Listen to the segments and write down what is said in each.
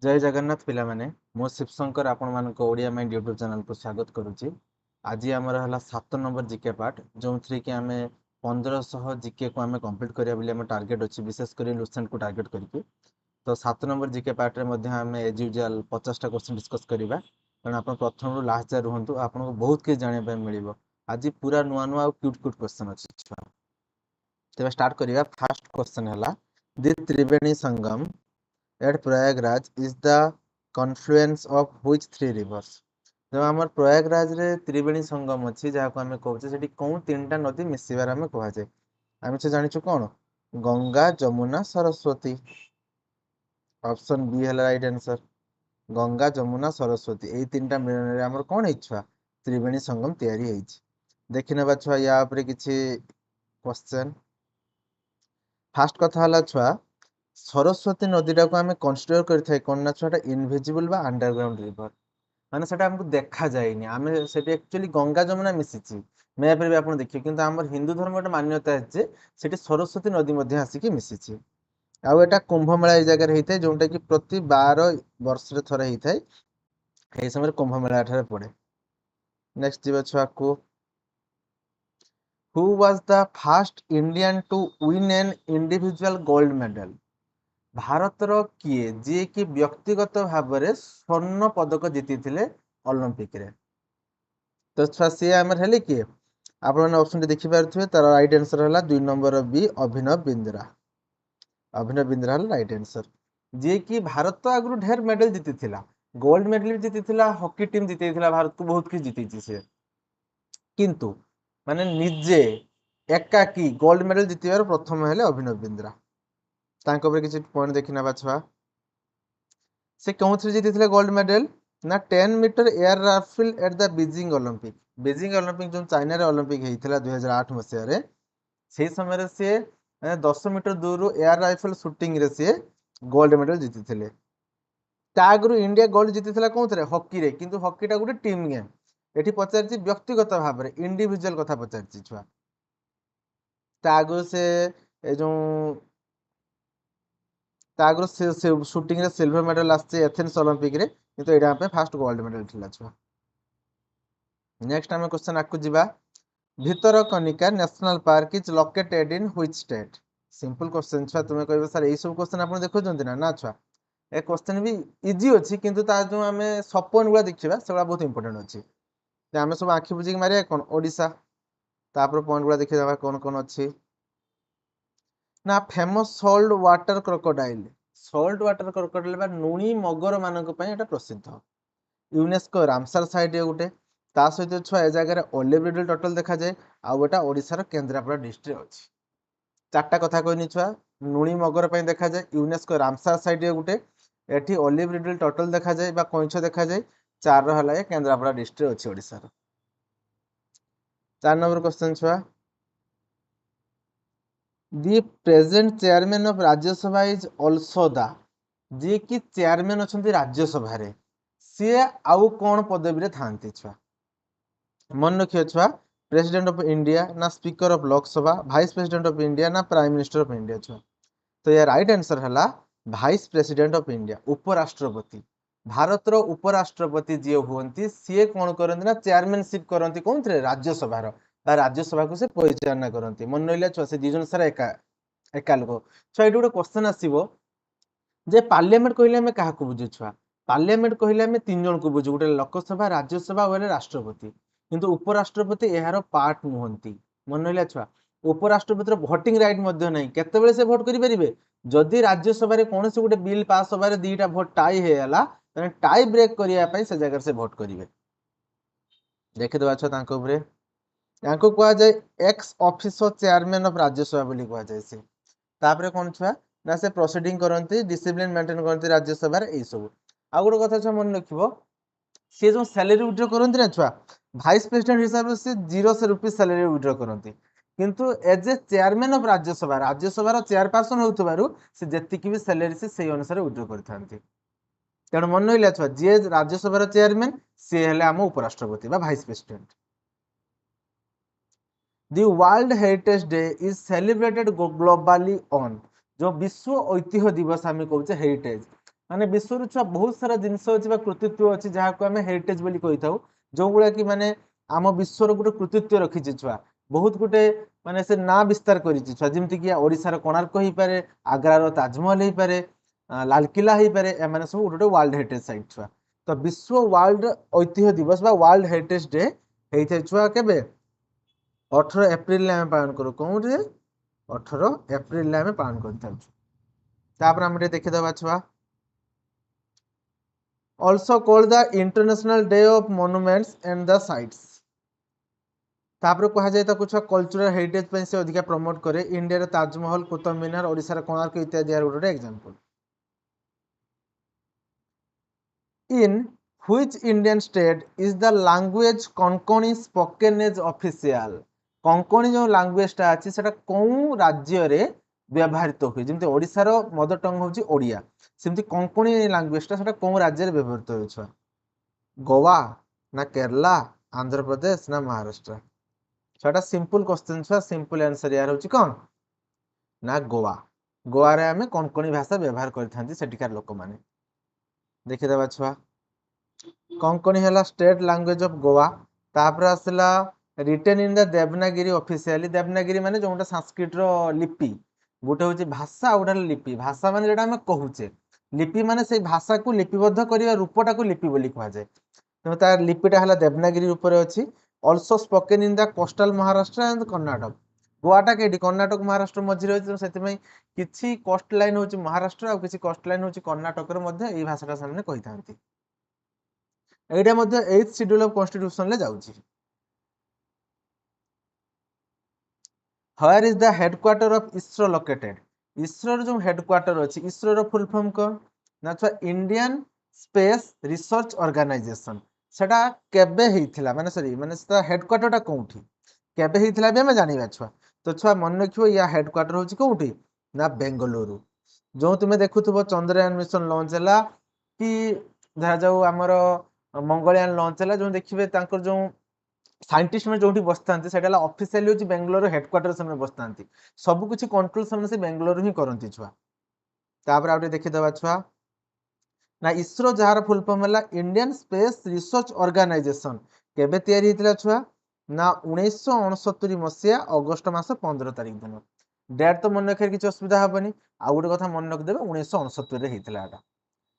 जय जगन्नाथ पिला माने मो शिवशंकर आपण मानको ओडिया माइंड यूट्यूब चैनल को स्वागत करुच्ची। आज आमर है 7 नंबर जिके पार्ट जो थी कि आम 1500 जिके को आम कंप्लीट करिया बोली आम टार्गेट अच्छी विशेष कर लुसेंट को टार्गेट करके। तो 7 नंबर जिके पार्ट रे आम एज यूजुआल 50टा क्वेश्चन डिस्कस करवा कारण आप प्रथम रू लास्ट जाए रुहतु आपको बहुत किसी जानापी मिल। आज पूरा नुआ नुआ क्यूट क्यूट क्वेश्चन अच्छी तेज स्टार्ट करवा। फास्ट क्वेश्चन है दि Triveni Sangam at Prayagraj is the confluence of which three rivers? जो आम प्रयागराज रे त्रिवेणी संगम अच्छी जहाँ को आम कहे से कौन 3टा नदी मिसबार आम कहुए आम से जानी कौन गंगा जमुना सरस्वती। ऑप्शन बी है राइट आंसर गंगा जमुना सरस्वती यही 3टा मिलन आम कौन छुआ त्रिवेणी संगम तैयारी देखी ना छुआ या किसी क्वेश्चन। फास्ट कथा है छुआ सरस्वती नदीटा को आम कनसीडर कर कौन ना छुआ इनविजिबल बा अंडरग्राउंड रिवर माने सेटा हमको देखा जाएनी आम से एक्चुअली गंगा जमुना मिशिची मैप रे आप देखिए किंतु आम हिंदू धर्म गोटे मान्यता है जे सरस्वती नदी आसिकी मिशिची। आउ एटा कुंभ मेला ये जगह होता है जोटा कि प्रति 12 वर्ष थरे होता है यही समय कुंभ मेला ठारे पड़े। नेक्स्ट जीव छुआ को who was the first Indian to win an individual gold medal? भारतर किए जी कि व्यक्तिगत भाव में स्वर्ण पदक जीति ओलंपिक रे। तो छुआ सी आम हेले किए आप ऑप्शन देखिपे तार राइट आंसर है 2 नंबर बी अभिनव बिंद्रा। अभिनव बिंद्रा है राइट आंसर जी कि भारत आगु ढेर मेडल जीति गोल्ड मेडल भी जीति हॉकी टीम जीति भारत को बहुत किसी जीति सी किंतु माने निजे एकाकी गोल्ड मेडल जीतबार प्रथम है अभिनव बिंद्रा। किसी पॉइंट देखी ना छुआ से कौन जीति गोल्ड मेडल ना 10 metre air rifle at the Beijing Olympic. Beijing Olympic जो चाइना रे ओलंपिक होता 2008 मसीह से समय सी 10 मीटर दूर एयर राइफल शूटिंग रे सी गोल्ड मेडल जीति आगु इंडिया गोल्ड जीति कौन हॉकी रे किंतु हॉकीटा गोटे टीम गेम ये पचार व्यक्तिगत भाव में इंडिविजुअल कथा पचार छुआ आगु से जो आगु शूटिंग रे सिल्वर मेडल आसছে एथेंस ओलंपिक रे किंतु एटा पे फर्स्ट गोल्ड मेडल थिला छुआ। नेक्स्ट आम क्वेश्चन आकु जिबा Bhitarkanika national park is located in which state? Simple question छुआ तुम्हें कहबे सर एई सब क्वेश्चन आपण देखुचंती ना छुआ ए क्वेश्चन भी इजी अच्छी किंतु ता जो आम सब पॉइंट गुला देखिबा सेगुला बहुत इंपोर्टेंट अच्छी आम सब आखि बुझी मारिया कौन ओडिशा तापर पॉइंट गुला देखि जाबा कौन कौन अच्छी ना famous salt water crocodile. Salt water crocodile बा नुणी मगर मानक पई एटा प्रसिद्ध यूनेस्को रामसर साइट गोटे ता सहित छुआ ए जगह ओलिव रिडल टोटल देखा जाए आउ एटा ओडिशार केन्द्रापड़ा डिस्ट्रिक्ट अच्छी 4टा कथा कहनी छुआ नुणी मगर पई देखा जाए यूनेस्को रामसर साइट गोटे एठी ओलिव रिडल टोटल देखा जाए बा कइछ देखा जाए 4 रहला ए केन्द्रापड़ा डिस्ट्रिक्ट अच्छी ओडिशार। 4 नंबर क्वेश्चन छुआ The present chairman of Rajya Sabha is also the जी कि चेयरमैन अच्छा राज्यसभा रे सी आउ कौन पदवी थांती छुआ मन रखिए छुआ प्रेसिडेंट ऑफ इंडिया ना speaker of Lok Sabha vice president of India ना प्राइम मिनिस्टर ऑफ इंडिया छुआ। तो ये राइट आंसर है वाइस प्रेसिडेंट ऑफ इंडिया उपराष्ट्रपति भारतर उपराष्ट्रपति जी हूँ सी कौन करती ना चेयरमैनशिप करती कौन थे राज्यसभा राज्यसभा को से परिचालना करती मन रहा छुआ से दिजन सारा एका लोक छुआ ये गोटे क्वेश्चन आसो जे पार्लियामेंट कहले आम क्या बुझे छुआ पार्लियामेंट कहले आम 3 जन को बुझू गोटे लोकसभा राज्यसभा और राष्ट्रपति किंतु उपराष्ट्रपति यार पार्ट नुहंती मन रहा छुआ उपराष्ट्रपति भोटिंग राइट ना केतबेले से भोट करें जदि राज्यसभा कौन से गोटे बिल पास होबार 2टा भोट टाई होगा टाई ब्रेक करने से जगह से भोट करेंगे देखीदे छुआ कह जाए x officer chairman of Rajya Sabha बोली कह जाए से तापर कौन छुआ ना से प्रोसीडिंग करती डिसिप्लिन मेंटेन करती राज्यसभा यही सब आउ गोटे कथा छुआ मन रख सी जो सैलरी विड्र करती ना छुआ भाइस प्रेसिडेंट हिसाब से 0 रुपीज सैलरी विड्र करती किंतु as a chairman of Rajya Sabha Rajya Sabha chairperson होतबारु से जेतिकी भी सैलरी से अनुसार विड्र करते तेणु मन रहा छुआ जी राज्यसभा चेयरमैन सी हेले आम उपराष्ट्रपति vice president. The World Heritage Day is celebrated globally on जो विश्व ऐतिह्य दिवस आम कहे हेरिटेज माने विश्व छुआ बहुत सारा जिनस अच्छी कृतित्व अच्छी जहाँ को आम हेरिटेज बोली कही था जो गुड़ा कि माने आम विश्वर गोटे कृतित्व रखी छुआ बहुत गुटे माने से ना विस्तार करिछि छुआ जेमति कि ओडिसा रो कोणार्क हो पारे आग्रार ताजमहल हो पारे लालकिला हो पारे एमाने सब गोटे वर्ल्ड हेरिटेज साइट छुआ तो विश्व वर्ल्ड ऐतिह्य दिवस बा वर्ल्ड हेरिटेज डे होता छुआ केबे 18 एप्रिल आम पालन करूँ कौन 18 एप्रिल आम पालन कर देखीदे छुआ also called the International Day of Monuments and the Sites तापर कहा जाए तो कुछ कल्चरल हेरिटेज से अधिक प्रमोट करे इंडिया ताजमहल कुतुब मीनार ओडिशा कोणार्क इत्यादि गोटे example in which Indian state is the language Konkani spoken as official Konkani जो लैंग्वेजटा अच्छी से कौ राज्य रे व्यवहारित हुए जमी ओडिशार मदर टंग हूँ ओडिया सेमती कोंकणी लैंग्वेजटा से कौ राज्य रे व्यवहृत हो गोवा ना केरला आंध्र प्रदेश ना महाराष्ट्र छुआ सिंपल क्वेश्चन छुआ सिंपल आंसर यार हूँ कौन ना गोवा गोवा रे आमे कोंकणी भाषा व्यवहार करथांती सेठिकार लोक माने देखिदेबा छुआ कोंकणी है स्टेट लैंग्वेज ऑफ गोवा तापर आसला written in the Devanagari officially Devanagari माने जोटा संस्कृत रो लिपि गोटे हूँ भाषा गोटे लिपि भाषा माने जेटा आमे कहूचे लिपि माने से भाषा को लिपिबद्ध करबा रूपटा को लिपि बोली कहा जाए तो तार लिपिटा है देवनागिरी रूप में अच्छी also spoken in the coastal Maharashtra and Karnataka गोवाटा कहीं कर्नाटक महाराष्ट्र मझे रही किसी कोस्ट लाइन हूँ महाराष्ट्र आ किसी कोस्ट लाइन हूँ कर्नाटक भाषाटा से कही था एटा 8th शेड्यूल ऑफ कॉन्स्टिट्यूशन ले जाउची Where is the headquarter of ISRO located? ISRO जो हेडक्वार्टर अच्छी ISRO रो फुल फॉर्म कौन ना छुआ इंडियन स्पेस रिसर्च ऑर्गेनाइजेशन सेटा केबे हेइथिला माने सॉरी माने सेटा हेडक्वार्टरटा कोउठी केबे हेइथिला बे हम जानिबा छुआ तो छुआ मन रखियो या हेडक्वार्टर होची कोउठी ना बेंगलुरु जो तुमे देखुथबो चंद्रयान मिशन लॉन्च हला कि धरा जाऊ हमर मंगलयान लॉन्च हला जो देखिबे तांकर जो साइंटिस्ट में जो बसता है ऑफिशियली हूँ बेंगलोर हेडक्वार्टर से बसता सब कुछ कंट्रोल से बेंगलोर ही करती छुआ तापर आउटे देखीदे छुआ ना इसरो जार फुल फॉर्म है इंडियन स्पेस रिसर्च ऑर्गेनाइजेशन केबे तैयारी होता छुआ ना 1969 मसीहा अगस्ट मास 15 तारिख दिन डेट तो मन रखे किसी असुविधा हेनी आउ गोटे कथा मन रखिदेवे 1969 होता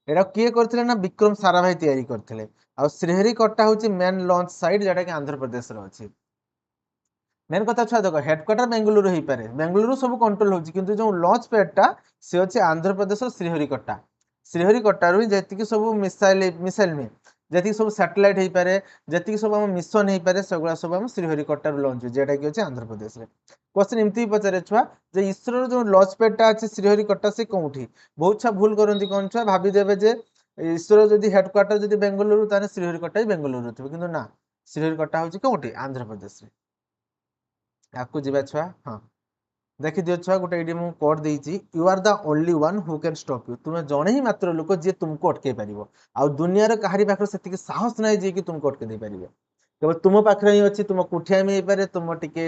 एटा किए करथिले ना विक्रम साराभाई तैयारी करथिले आ श्रीहरिकोटा हूँ मेन लॉन्च साइट जोटा कि आंध्र प्रदेश अच्छी मेन कथा छुआ देख हेडक्वार्टर बेंगलुरु हो पारे बेंगलुरु सब कंट्रोल होची किंतु जो लॉन्च पैडटा से अच्छे आंध्र प्रदेश श्रीहरिकोटा श्रीहरिकोटा जी सब मिसाइल मिसाइल में जी सब सैटेलाइट हो पारे जी सब आम मिशन हो पारे सेगुड़ा सब आम श्रीहरिकोटा लॉन्च जेटा कि अच्छे आंध्र प्रदेश में क्वेश्चन एमती पचारे छुआ जे इसरो जो लॉन्च पैडटा अच्छे श्रीहरिकोटा से कौटी बहुत छुआ भूल करती कौन छुआ भाविदेवे जे इसरो जदि हेडक्वार्टर जदि बेंगलुरु ताने श्रीहरिकोटा ही बेंगलुरु थी किंतु ना श्रीहरिकोटा हूँ कौटी आंध्र प्रदेश में आपको जीवा छुआ हाँ देखी दियो छुआ गोटे ये मुझे कोड देती you are the only one who can stop you तुम्हें जड़े ही मात्र लोक जी तुमको अटकई पार आ दुनिया कहारी पाखे से साहस ना जी कि तुमको अटकई पारे केवल तुम पाखे ही अच्छी तुम कुठियामी हो पारे तुम टे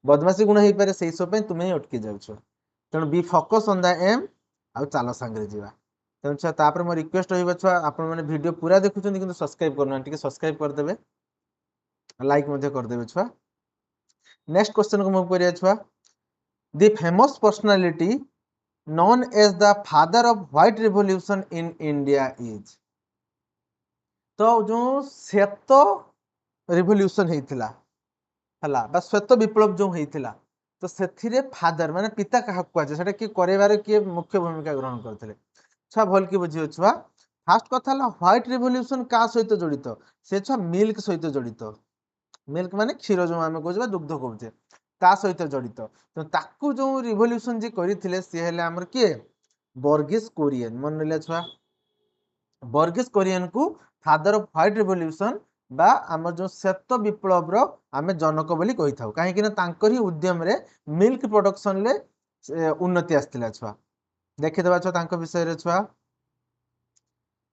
बदमाशी गुण हो पारे से सब तुम्हें ही अटकी जाऊछ तेणु be focus on the aim आउ चलो सांगे जावा तेणु छुआ तापर मो रिक्वेस्ट रही छुआ आपने वीडियो पूरा देखुं कि सब्सक्राइब करना सब्सक्राइब करदे लाइक करदे छुआ नेक्स्ट क्वेश्चन को मूव करिया छुआ The famous personality known as the father of white revolution in India is तो जो श्वेत रिवोल्यूशन होता है बा श्वेत विप्लव जो होता तो से फादर माने पिता क्या कहुए किए कर किए मुख्य भूमिका ग्रहण करते छुआ भल कि बुझे छुआ फास्ट कथा व्हाइट रिवोल्यूशन क्या सहित जड़ित से छुआ मिल्क सहित जड़ित मिल्क माने क्षीर जो आम कहे दुग्ध कहे ता सहित जड़ित तो ताकू जो रिवोल्यूशन जी करते सी है आमर किए बर्गिस कोरियन मन रहा छुआ बर्गिस कोरियन को फादर ऑफ व्हाइट रिवोल्यूशन बा आम जो श्वेत विप्लव आम जनक बोली कही था कहीं ही उद्यम रे मिल्क प्रोडक्शन ले उन्नति आसला छुआ देखीदे छुआ विषय छुआ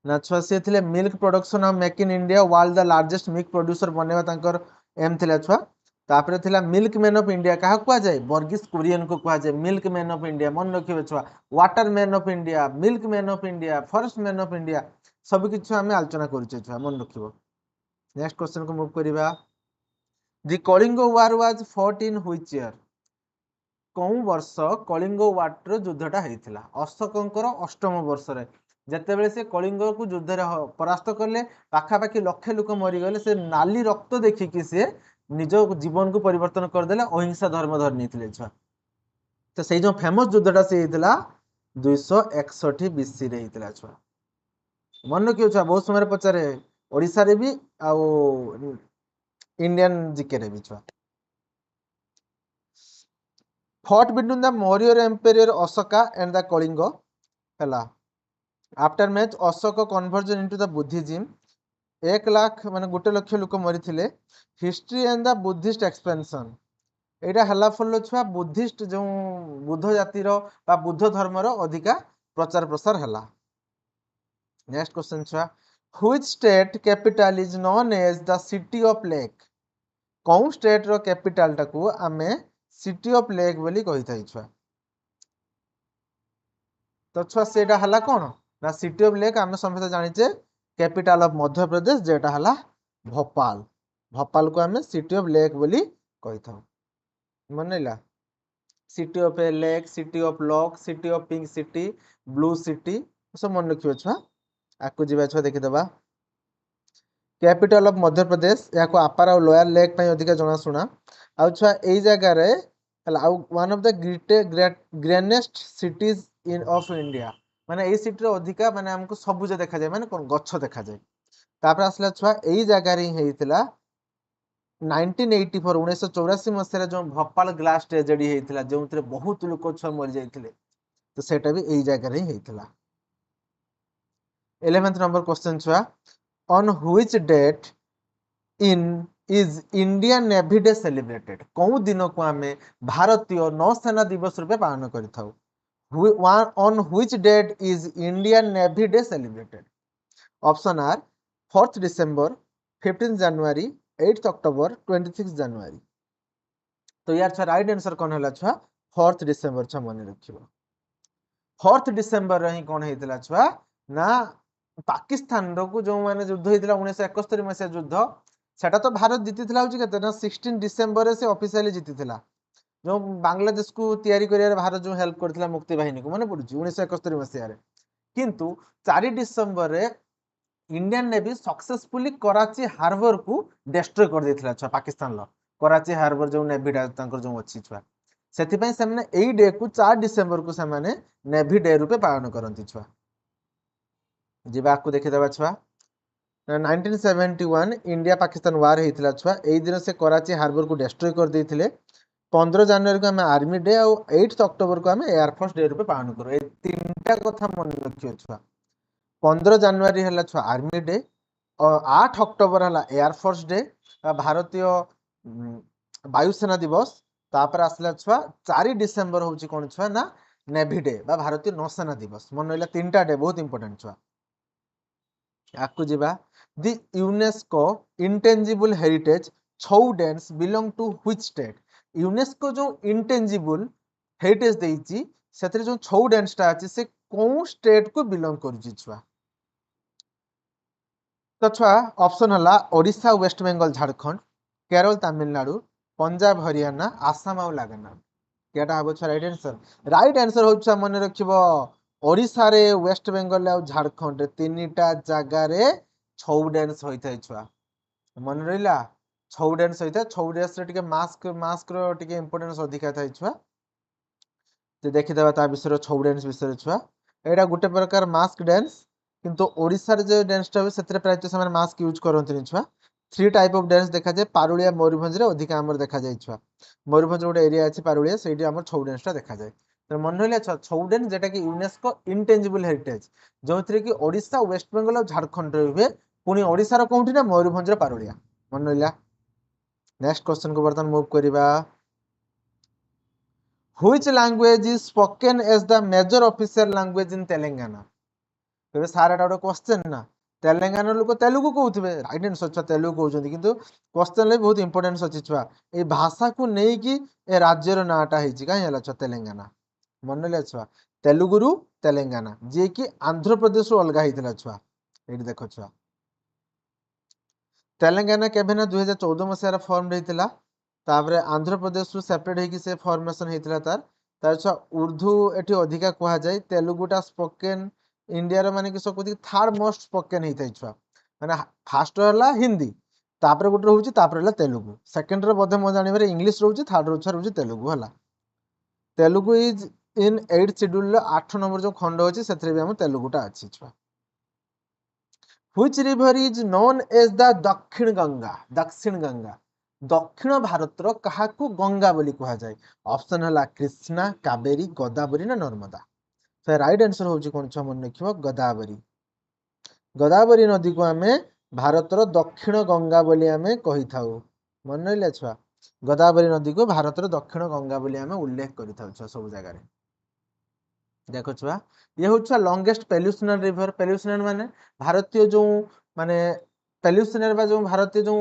ना छुआ सी थे milk production of make in India world the largest milk producer बनवा एम थिला छुआ तापर थिला मिल्क मैन ऑफ इंडिया क्या कुआ जाए वर्गीस कुरियन को कुआ जाए मिल्क मैन ऑफ इंडिया मन रखिबे छुआ water man of India milk man of India forest man of India सब किछु हमें आलोचना करूचे छुआ मन रखिबो नेक्स्ट क्वेश्चन को मूव करिबा the Kalinga war was fought in which year कौं वर्ष कलिंग वार युद्धटा होता अशोकंकर अष्टम वर्ष रे जेतेबेले से कलिंग को युद्ध परास्त कले पाखापाखि लक्षे लोक मरीगले से नाली रक्त देखिकी से निज जीवन को परिवर्तन करदे अहिंसा धर्म धरी नहीं छुआ तो से जो फेमस युद्धटा से होता 261 बीसी रे होता छुआ मन रखियो छुआ बहुत समय पचारे ओडिशा रे भी आउ इंडियन जीके रे भी छुआ fought between the Maurya Emperor Ashoka and the Kalinga hela after match Ashoka conversion into the Buddhism 1 lakh माने 1 लाख लोक मरी history and the Buddhist expansion एटा हला फल छुआ बुद्धिस्ट जो बुद्ध जातिर बा बुद्ध धर्मर अधिका प्रचार प्रसार हला नेक्स्ट क्वेश्चन छुआ which state capital is known as the city of lake कौन स्टेट रो कैपिटल टाकू आमे सिटी ऑफ लेक बोली कही थाई छुआ तो छुआ सेटा हला कोन ना सिटी ऑफ लेक आमे समस्त जानिचे कैपिटल ऑफ मध्य प्रदेश जेटा हला भोपाल भोपाल को आमे सिटी ऑफ लेक बोली कही थाउ मनैला city of a lake city of lock city of pink city blue city सब मन रखियो छुआ आकु जिबा छुआ देखि दबा कैपिटल ऑफ मध्य प्रदेश या को अपर और लोअर लेक पई अधिक जणा सुना आ छुआ एई जगह रे हला one of the greatest cities in of India माने एई सिटी रे अधिका माने हमको सबुज देखा जाय माने कोन गच्छ देखा जाय तापर आसला छुआ एई जगह रे हेइतिला 1984 1984 मसीह जो भोपाल ग्लास ट्रेजेडी हेइतिला जोंतरे बहुत लोक छुआ मर जाइतिले तो सेटा भी एई जगह रे हेइतिला 11th नंबर क्वेश्चन छुआ on which date in is Indian Navy Day celebrated कौ दिन को आमे भारतीय नौसेना दिवस रूपे पालन करिथाउ on which date is Indian Navy Day celebrated option are 4th December 15th January 8th October 26th January तो यार छुआ राइट आंसर कौन होला छुआ 4th December छुआ मन रखिबो 4th December रे ही कौन हेतिला छुआ ना पाकिस्तान को जो माने युद्ध होता 1971 मसीहा युद्ध सेटा तो भारत जीतीला होची केते ना 16 डिसेंबर से ऑफिशियली जीतीला जो बांग्लादेश को तैयारी करिया भारत जो हेल्प करथिला मुक्ति बाहिनी को माने पडुची 1971 मसीहा रे किंतु 4 डिसेंबर रे Indian navy successfully Karachi harbour को डिस्ट्रॉय कर देथिला छ पाकिस्तान लो कराची हार्बर जो नेवी तांकर जो अछि छुआ सेति पई से माने एई डे को 4 डिसेंबर को से माने नेवी डे रूपे पालन करंती छुआ जीवा को देखि देबा छुआ 1971 इंडिया पाकिस्तान वार हेतिला छुआ एई दिन से कराची हार्बर को डिस्ट्रॉय कर देथिले 15 जनवरी को हमें आर्मी डे और 8 अक्टोबर को हमें एयरफोर्स डे रूपे पालन करू ए तीनटा कथा मन रखियो छुआ 15 जनवरी हला छुआ आर्मी डे और 8 अक्टोबर हला एयरफोर्स डे भारतीय वायुसेना दिवस तापर आसला छुआ 4 डिसेंबर होची कोन छुआ ना नेवी डे बा भारतीय नौसेना दिवस मन रहिला तीनटा डे बहुत इंपोर्टेंट छुआ आकु जिबा the UNESCO intangible heritage Chhau dance belong to which state UNESCO जो इंटेंजिबल हेरिटेज देइची सेतरे जो छौ डांस ता अछि से कोन स्टेट को बिलोंग करछि छुआ तो छुआ ऑप्शन हला ओडिशा वेस्ट बंगाल झारखंड केरल तमिलनाडु पंजाब हरियाणा आसाम और नागालैंड केटा हबो छुआ राइट आंसर हो छुआ मन रखिबो ओडिशा रे वेस्ट बंगाल और झारखंड रे तीनटा जगह रे छौ डांस होइथाय छुआ मन रहिला छौ डांस होइथाय छौ डांस रे टिके मास्क रो टिके इंपोर्टेंस अधिका थाय छुआ ते देखि देबा ता विषय छौ डांस विषय छुआ एटा गुटे प्रकार मास्क डांस किंतु ओडिशा रे जे डांस टा सेतरे प्रायत से मास्क यूज करंतनी छुआ 3 टाइप ऑफ डांस देखा जाय पारुलिया मयूरभंज रे अधिका हमर देखा जाय छुआ मयूरभंज गोटे एरिया अछि पारुलिया सेठी हमर छौ डांस टा देखा जाय तो मन रहिला छौ डांस जेटा कि यूनेस्को इंटेंजिबल हेरिटेज जोथरे कि ओडिशा वेस्ट बंगाल और झारखंड रे हुए पुनी ओडिशा रो कोउठी ना मयूरभंज रे पारुलिया मन रहिला नेक्स्ट क्वेश्चन को बर्तन मूव करिबा which language is spoken as the major official language in Telangana तो सारा डाउट क्वेश्चन ना तेलंगाना लोक तेलुगु कहते राइट आंसर छुआ तेलुगु कहते किंतु क्वेश्चन में बहुत इंपोर्टेंस अच्छी छुआ ए भाषा को नहीं ए राज्यर नाटा कहीं छुआ तेलंगाना मन ले छुआ तेलुगु रु तेलंगाना जी कि आंध्र प्रदेश रु अलग होता छुआ ये देख छुआ तेलंगाना केबे ना 2014 मसीहार फॉर्म रही आंध्र प्रदेश रु सेपरेट होगी से फॉर्मेशन होता तार छुआ उर्दू एटी अधिका कह जाए तेलुगुटा स्पोकेन इंडिया रो माने कि सब थर्ड मोस्ट स्पोकेन होता है छुआ माने फास्ट है हिंदी तापर गोटे रोचे तापर है तेलुगु सेकेंड रे बोधे मो जानिबार इंग्लिश रोचे थर्ड रोचे तेलुगु है Telugu is in 8th schedule 8 number जो खंड अच्छी से तेलुगुटा अच्छी छुआ Which river is known as the दक्षिण गंगा दक्षिण भारत रो कहाकू गंगा बोली कहा जाए ऑप्शन है कृष्णा कावेरी गोदावरी ना नर्मदा तो राइट आंसर होची कोन छ मन रखिबो गोदावरी नदी को आमे भारत रो दक्षिण गंगा बोली आमे कहि थाउ मन रहिला छुआ गोदावरी नदी को भारत रो दक्षिण गंगा बोली आमे उल्लेख करि थाउ छुआ सब जगह रे देखो छुआ ये हूँ छुआ लॉन्गेस्ट पेल्यूसनल रिवर पेल्यूसनल माने भारतीय जो माने पेल्यूसनल बा जो भारतीय जो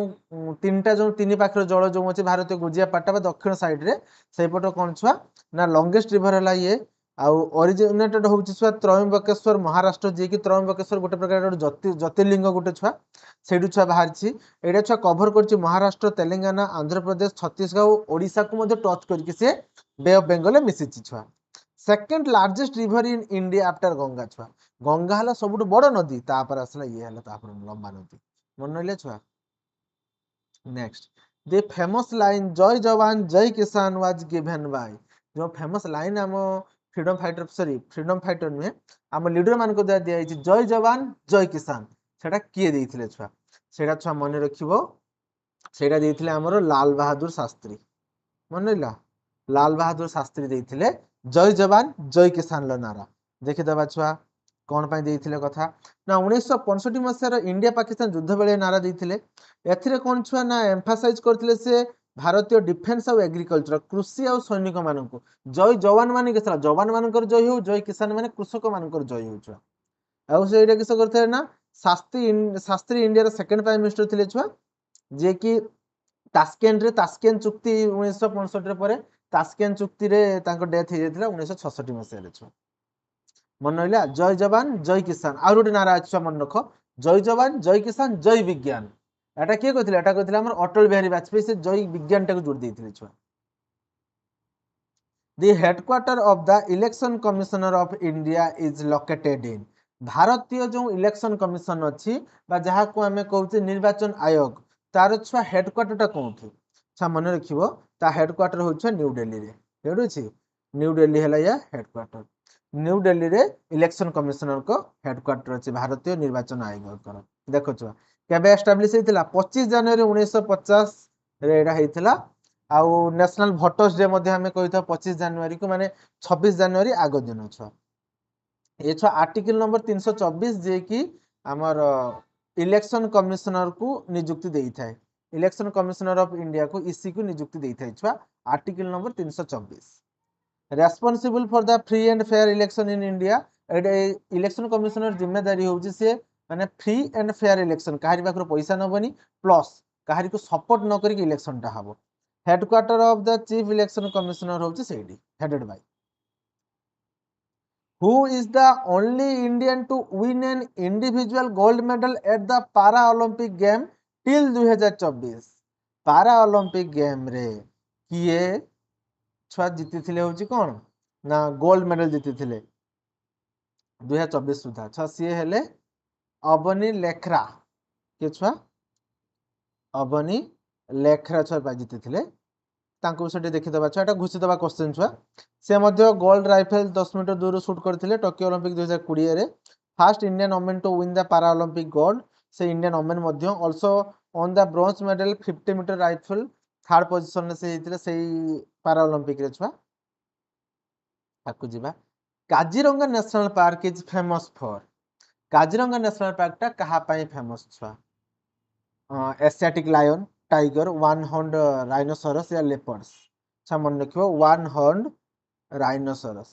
तीनटा जो तीन पाखर जल जो अच्छे भारतीय गुजिया पाटा बा दक्षिण साइड रे सेपट कौन छुआ ना लॉन्गेस्ट रिवर है ये आउ ओरिजिनेटेड होउछि छुआ त्रयंबकेश्वर महाराष्ट्र जे कि त्रयंबकेश्वर गोटे प्रकार ज्योतिर्लिंग गोटे छुआ सेठू छुआ बाहरी एटा छुआ कभर करछि महाराष्ट्र तेलंगाना आंध्र प्रदेश छत्तीसगढ़ ओडिशा को मध्य टच करके से बे ऑफ बंगाल मिसिछि छुआ second largest river in India after Ganga छुआ गंगा हला सबुठु बड़ नदी तापर आसला ये हला तापर लंबा नदी मन रहिले छुआ नेक्स्ट द फेमस लाइन जय जवान जय किसान वाज गिवन बाय जो फेमस लाइन आम फ्रीडम फाइटर फ्रीडम फाइटर नुहे आम लीडर मान द्वारा दिया जय जवान जय किसान सेटा किए देइथिले छुआ सेटा छुआ मन रखिबो सेटा देइथिले हमरो लाल बहादुर शास्त्री मन रहिला लाल बहादुर शास्त्री देइथिले जय जवान जय किसान लो नारा देखिदेवा छुआ कौन पाई देइथिले कथा ना 1965 मसीहार इंडिया पाकिस्तान युद्ध बेले नारा देइथिले एथिरे कौन छुआ ना एम्फासाइज करथिले से भारतीय डिफेन्स और एग्रीकल्चर कृषि और सैनिक मानक जय जवान मान के जवान मानकर जय हो जय किसान माने कृषक मानकर जय हो छुआ आउ से एटा किस करथे ना Shastri India second prime minister थिले छुआ जे कि तास्केंट रे तास्केंट चुक्ति 1965 रे परे तास्केंट चुक्ति रे तांको डेथ हो जाइथिला 1966 मसीहा रे छुआ मन रहिला जय जवान जय किसान और गोटे नारा अच्छा मन रख जय जवान जय किसान जय विज्ञान एटा किए कहथिला एटा कहथिला हमर अटल बिहारी वाजपेयी से जय विज्ञान टाको जोड़ देइथिले छुआ The headquarter of the Election Commissioner of India is located in भारतीय जो इलेक्शन कमिशन अच्छी जहाँ को आम कहते निर्वाचन आयोग तार छुआ हेडक्वार्टर टा कौन छुआ मन रखिबो ता हेडक्वार्टर होछ न्यू दिल्ली रे हेडुछि न्यू दिल्ली हला या हेडक्वार्टर न्यू दिल्ली रे इलेक्शन कमिशनर को हेडक्वार्टर अछि भारतीय निर्वाचन आयोग कर देखो छुआ केबे एस्टैब्लिश हेतिला 25 जनवरी 1950 रे एडा हेतिला आउ नेशनल भोटर्स डे मध्य हमें कही था 25 जनवरी को माने 26 जनवरी आग दिन छुआ ये छुआ आर्टिकल नंबर 324 जे कि आमर इलेक्शन कमिशनर को नियुक्ति देई थाए इलेक्शन कमिशनर ऑफ इंडिया को इसी को नियुक्ति देई थाए छुआ article number 324 responsible for the free and fair election in India election commissioner जिम्मेदारी होउची से माने फ्री एंड फेयर इलेक्शन काहारी पाखर पैसा नबनी प्लस काहारी को सपोर्ट न करी इलेक्शन टा हबो headquarter of the chief election commissioner होउची सेडी headed by who is the only Indian to win an individual gold medal at the para Olympic game till 2024 para Olympic game रे किए छुआ जीति थिले होउची कोन ना गोल्ड मेडल जीति थिले 2024 सुधा छुआ सी हेले अबनी लेखरा के छुआ अबनी लेखरा छुआ जीति थिले तांको विषय देखिदेवा छुआ घुषिदेवा क्वेश्चन छुआ से मध्य गोल्ड राइफल 10 मीटर दूर शूट करथिले टोक्यो ओलंपिक 2020 रे first Indian women to win the para Olympic gold से इंडियन वुमेन मध्य also on the bronze medal 50 metre rifle third position से हेतिले सेही पारा ओलंपिक रे छुआ ताकू जिबा Kaziranga national park is famous for Kaziranga national park टा कहा पई फेमस छुआ Asiatic lion tiger one horn rhinoceros या लेपर्ड्स अच्छा मन रखिबो वन हॉर्न राइनोसोरस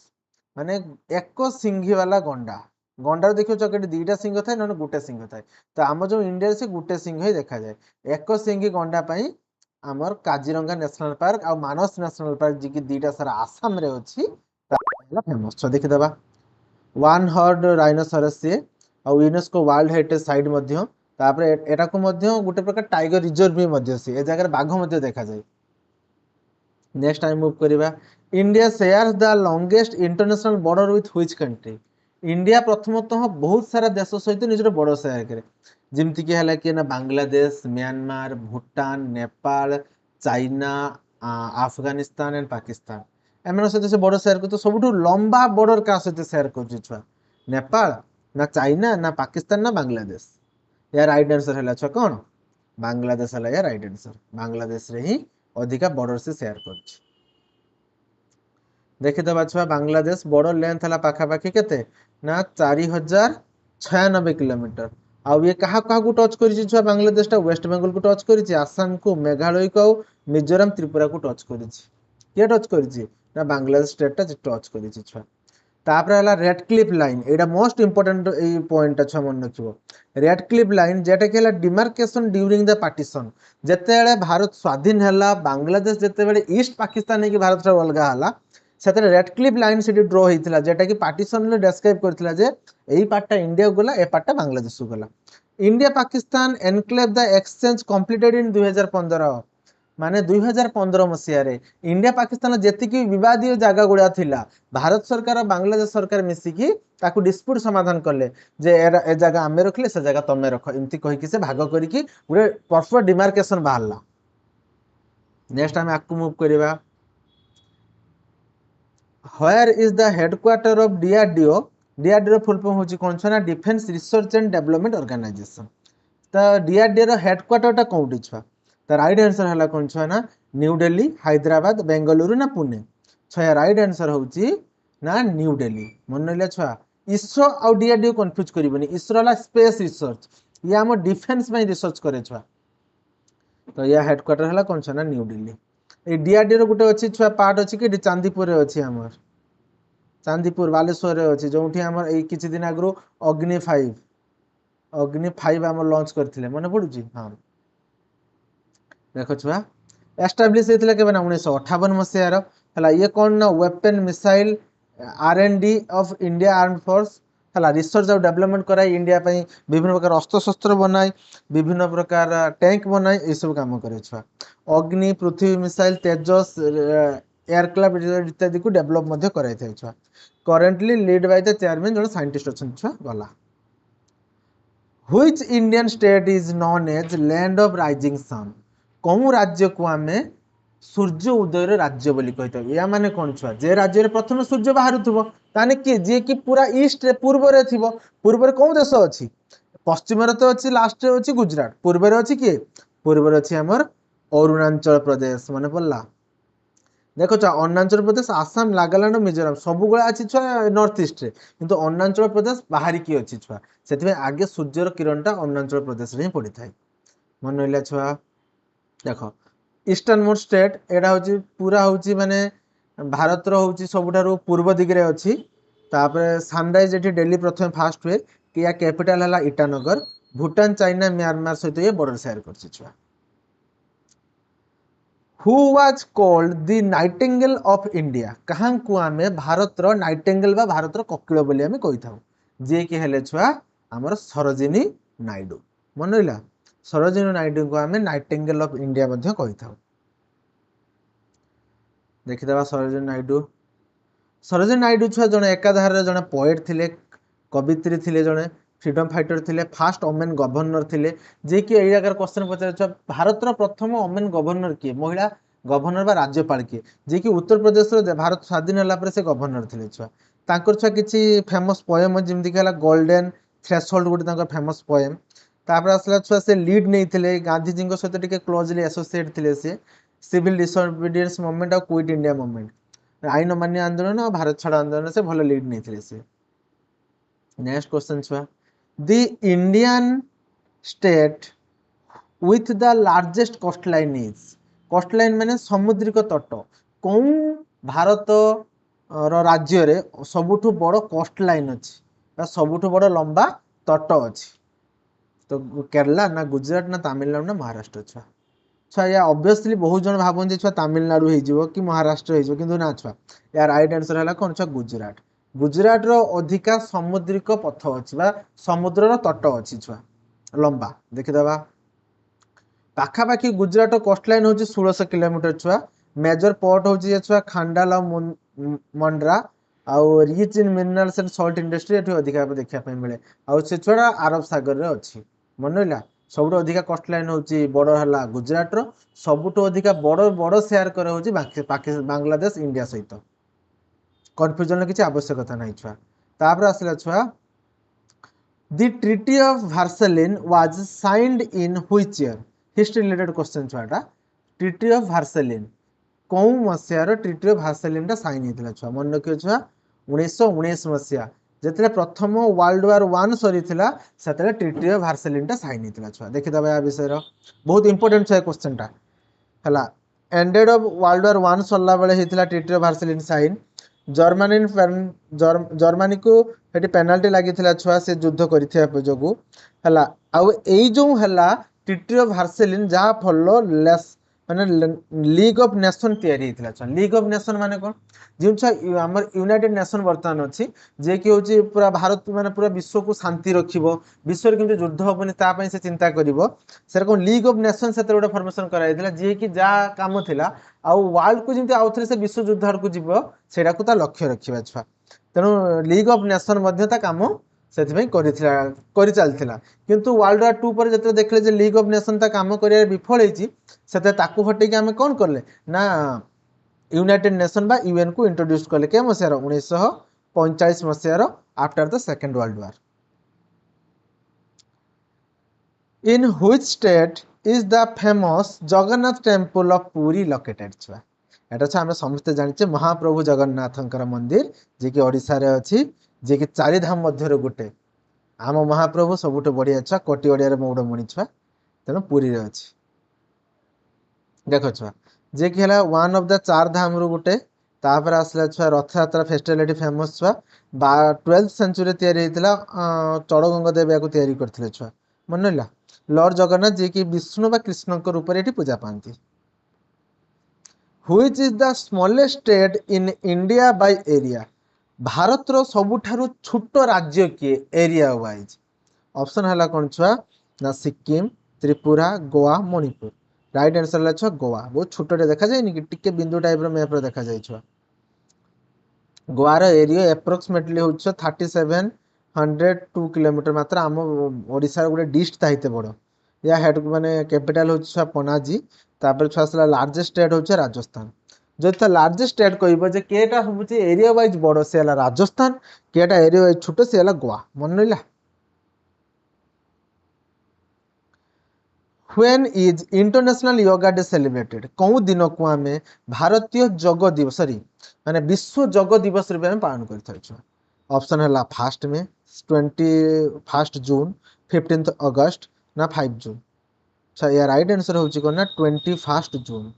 माने एक सिंघी वाला गंडा गंडार देखियो चकेटी दुईटा सिंह थाए ना गोटे सिंह थाए तो आम जो इंडिया से गोटे सिंह ही देखा जाए एक सिंगी गंडा पाई आमर काजीरंगा नेशनल पार्क आ मानस नेशनल पार्क जी की दुईटा सारा आसाम रे अछि फेमस छ देखिदबा वन हर्ड राइनोसरस सी आ यूनेस्को वर्ल्ड हेरिटेज साइट मध्य तापर एटा को मध्य गोटे प्रकार टाइगर रिजर्व भी मध्य सी ए जगह बाघ मध्य देखा जाए नेक्स्ट टाइम मूव करबा India shares the longest international border with which country India प्रथमतः बहुत सारा देश सहित निजर बॉर्डर शेयर करे जमती कि हला कि ना Bangladesh Myanmar Bhutan Nepal China Afghanistan and Pakistan एम सहित से बॉर्डर शेयर करते सब लंबा बॉर्डर क्या सहित शेयर कर छुआ नेपाल ना चाइना ना पाकिस्तान ना बांग्लादेश यार राइट आंसर है छुआ कौन बांग्लादेश है यार राइट आंसर बांग्लादेश रे ही अधिका बॉर्डर से शेयर कर देखिदबा छुआ बांग्लादेश बॉर्डर लेंथ है पाखापाखि केते ना 4096 किलोमीटर आउ ये कहा को टच करिछि छुआ बांग्लादेश टा वेस्ट बेंगल को टच करिछि आसाम को मेघालय को मिजोरम त्रिपुरा को टच करिछि के टच करिछि ना बांग्लादेश स्टेट टा टच करिछि छुआ तापर हला रेड क्लिफ लाइन एटा मोस्ट इंपोर्टेंट ए पॉइंट छुआ मन रखिबो रेड क्लिफ लाइन जेटा कि हला डिमार्केशन ड्यूरिंग द पार्टीशन जेतेबेले भारत स्वाधीन हला बांग्लादेश जेतेबेले ईस्ट पाकिस्तान के भारत रा अलगा हला सेतरे रेड क्लिफ लाइन से ड्र होता जेटा कि पार्टीशन में डेस्क्राइब करथिला जे एई पार्टटा इंडिया को गला ए पार्टटा बांग्लादेश को गला India Pakistan enclave the exchange completed in 2015 माने 2015 मसीह रे इंडिया पाकिस्तान जेतिकी विवादीय जगह गुड़ा थिला भारत सरकार और बांग्लादेश सरकार मिसिकी ताकू डिस्प्यूट समाधान कले जे ए जगह आमे रखले से जगह तमे रख एमती कहि कि से भाग करिकी गुडे परफेक्ट डिमार्केशन बाहरला नेक्स्ट हम आकू मूव करबा Where is the headquarter of DRDO? DRDO full form होची कोन छना defence research and development organisation त DRDO रो हेडक्वार्टर टा कोउठी छवा त राइट आंसर हला कोन छवा ना न्यू दिल्ली हैदराबाद बेंगलुरु ना पुणे छया राइट आंसर होची ना न्यू दिल्ली मन नले छवा इसरो आ DRDO कंफ्यूज करिवनी इसरो हला स्पेस रिसर्च या हम डिफेंस में रिसर्च करे छवा तो या हेडक्वार्टर हला कोन छना न्यू दिल्ली ए DRDO रो गुटे अछि छुआ पार्ट अछि कि चांदीपुर रे अछि हमर चांदीपुर बालेश्वर रे अछि जोंठी हमर ए किछि दिन आगरो अग्नि 5 हमर लॉन्च करथिले मने पडुची हां देखो छुआ एस्टैब्लिश हेतिले केबे ना 1958 मसिया रो हला ये कोन ना weapon missile R&D of India armed force हला रिसर्च और डेवलपमेंट कराई इंडिया पई विभिन्न प्रकार अस्त्र शस्त्र बनाई विभिन्न प्रकार टैंक बनाई ए सब काम करे छुआ अग्नि पृथ्वी मिसाइल तेजस एयरक्राफ्ट इत्यादि को डेवलप मध्य कराई थाई छुआ currently lead by the chairman जो साइंटिस्ट अछन छुआ गला which Indian state is known as land of rising sun कौ राज्य को आमे सूर्य उदय राज्य बोली कहता या माने कौन छुआ जे राज्य प्रथम सूर्य बाहर ताने कि जे कि पूरा ईस्ट रे पूर्व रे थिबो पूर्व रे कौन देश अछि पश्चिम रे तो अछि लास्ट रे अछि गुजरात पूर्व रे अछि कि पूर्व रे अछि हमर अरुणाचल प्रदेश माने पल्ला देखो छुआ अरुणाचल प्रदेश आसाम नागालैंड मिजोरम सब गुला अछि छुआ नॉर्थ ईस्ट रे किंतु अरुणाचल प्रदेश बाहरी की अछि छुआ सेति आगे सूर्यर किरणटा अरुणाचल प्रदेश रे पड़ी थाई मन नइला छुआ देखो ईस्टर्न मोस्ट स्टेट एटा होची पूरा होची माने भारत रो होची सबुठारो पूर्व दिगरे अछि तापर सनराइज एठी दिल्ली प्रथम फास्ट हुए कि या कैपिटल हला ईटानगर भूटान चाइना म्यांमार सहित ये बॉर्डर शेयर करछि छुआ who was called the Nightingale of India कहां को आमे भारत रो नाइटिंगेल बा भारत रो कोकिल बोली आमे कहि थाउ जे कि हेले छुआ हमर सरोजिनी नायडू मन होइला सरोजिनी नायडू को आमे नाइटिंगेल ऑफ इंडिया मध्य कहि थाउ देखिदबा सरोजिनी नायडू छुआ जने एकाधार जने पोएट थिले कवित्री थिले जने फ्रीडम फाइटर थिले फास्ट वुमेन गवर्नर थिले जे कि एई जगह क्वेश्चन पचार छुआ भारत रो प्रथम वुमेन गवर्नर की महिला गवर्नर बा राज्यपाल की जे कि उत्तर प्रदेश रो भारत स्वाधीन होला पर से गवर्नर थिले छुआ तांकर छुआ किछि फेमस पोएम जेमति कि हला गोल्डन थ्रेशोल्ड गुटे तांकर फेमस पोएम तापर असला छुआ से लीड नै थिले गांधी जी को सहित टिके क्लोजली एसोसिएट थिले से सिविल डिसोबीडियंस मूवमेंट और क्विट इंडिया मूवमेंट आईन अमान्य आंदोलन और भारत छाड़ आंदोलन से भलो लीड नहीं थिले से नेक्स्ट क्वेश्चन छुआ the Indian state with the largest coastline is coastline माने समुद्रिक तट कौन भारत रो राज्य रे सबुठु बड़ कोस्टलाइन अछि सबुठ बड़ लंबा तट अच्छी तो केरला ना गुजरात ना तमिलनाडु ना महाराष्ट्र छुआ छुआ या ऑब्वियसली बहुत जन भावती छुआ तमिलनाडु हो कि महाराष्ट्र हो कि ना छुआ यार राइट आंसर है कौन छुआ गुजरात गुजरात रो अधिका समुद्रिक पथ अच्छी समुद्र तट अच्छी छुआ लंबा देखीदबा पाखापाखि गुजरात कोस्टलाइन हूँ 1600 किलोमीटर छुआ मेजर पोर्ट हूँ छुआ खांडाला मंड्रा आउ rich in minerals and salt industry ये अधिका देखा मिले आउ से छुआ अरब सागर रे अच्छी मन रहा सबुठ अधिका कोस्टलाइन हूँ बड़ है गुजरात रो सबुठ अधिका बड़ बड़ शेयर करे हूँ बांग्लादेश इंडिया सहित कन्फ्यूजन किसी आवश्यकता नहीं छुआ तापर आसला छुआ The Treaty of Versailles was signed in which year? History related question छुआटा Treaty of Versailles कौन मसीहार Treaty of Versailles टा साइन होता छुआ मन रखियो छुआ 1919 मसीहा जिते प्रथम वर्ल्ड वार 1 सरी से ट्रिटी ऑफ वर्साइलेस टा साइन होता छुआ देखिदबा या विषय बहुत इंपोर्टेंट छुआ क्वेश्चन टा हला एंडेड ऑफ वर्ल्ड वार 1 सरला बेले हेतिला ट्रिटी ऑफ वर्साइलेस साइन जर्मनी को हेटी पेनाल्टी लगी छुआ से युद्ध कर जोगु हला आउ एई जो हला ट्रिटी ऑफ वर्साइलेस जहाँ फल लेस माने लीग ऑफ नेशन तैयारी होता छुआ लीग ऑफ नेशन माने कौन जो छुआ आमर यूनाइटेड नेशन वर्तमान अच्छी जे कि होची पूरा भारत माने पूरा विश्व को शांति रखिबो विश्व रे किंतु युद्ध होबनी ता पई से चिंता करिवो सेर कोन लीग ऑफ नेशन सेते गोटे फॉर्मेशन कराइथिला जे कि जा काम थिला आ वर्ल्ड को जिंती आउथरे से विश्व युद्ध हर को जीवो सेडा को ता लक्ष्य रखिबा छुआ तेणु लीग ऑफ नेशन मध्य ता काम सेथिबई करि चलथिला किंतु वर्ल्ड वार 2 पर जते देखले जे लीग ऑफ नेशन ता काम करिया विफल हेची सेते ताकू हटे कि हमें कौन करले ना यूनाइटेड नेशन बा यूएन को इंट्रोड्यूस कले के मसीहार 1945 मसीहार after the second world war in which state is the famous Jagannath temple of Puri located छुआ एटा छ हम समस्त जानिचे महाप्रभु जगन्नाथंकर मंदिर जे कि ओडिसा रे अछि जे कि चारि धाम मध्य रे गुटे आम महाप्रभु सबुठ बढ़िया छुआ कोटी ओडिया रे मोड मणि छुआ तेणु पुरी रे अछि देख छुआ जे कि हला वन ऑफ द चार धाम रु गुटे तापर आसला छुआ रथ यात्रा फेस्टिवल फेमस छुआ 12th सेंचुरी तैयारी हेतिला चड़गंगा देव याको तैयारी करथिले छुआ मन रहिला लॉर्ड जगन्नाथ जे कि विष्णु बा कृष्ण के रूप रे पूजा पाती which is the smallest state in India by area Bharat रो सबुठारु छोट राज्य किए एरिया वाइज ऑप्शन हला कोन छुआ ना सिक्किम त्रिपुरा गोवा मणिपुर राइट आंसर ला छुआ गोवा बहुत छोटे देखा जाए कि टिके बिंदु टाइप रो मैप रो देखा जाए छुआ गोवा रो एरिया एप्रोक्सीमेटली हो 3702 किलोमीटर मात्र आम ओडिसा गोटे डिस्ट ताहिते बड़ या हेड माने कैपिटल हो छुआ पनाजी तापर छुआ सला लार्जेस्ट स्टेट हो राजस्थान जो लार्जेस्ट स्टेट कहबो जे केटा होबुची एरिया वाइज बड़ से हला राजस्थान केटा एरिया वाइज छोट से हला गोवा मन रहिला When is International Yoga Day celebrated? कौ दिन को आम भारतीय योग दिवस सॉरी माने विश्व योग दिवस रूप में पालन कर ऑप्शन है 1 मे 21 जून 15 अगस्त ना 5 जून अच्छा या राइट आंसर होची कोन ना 21 जून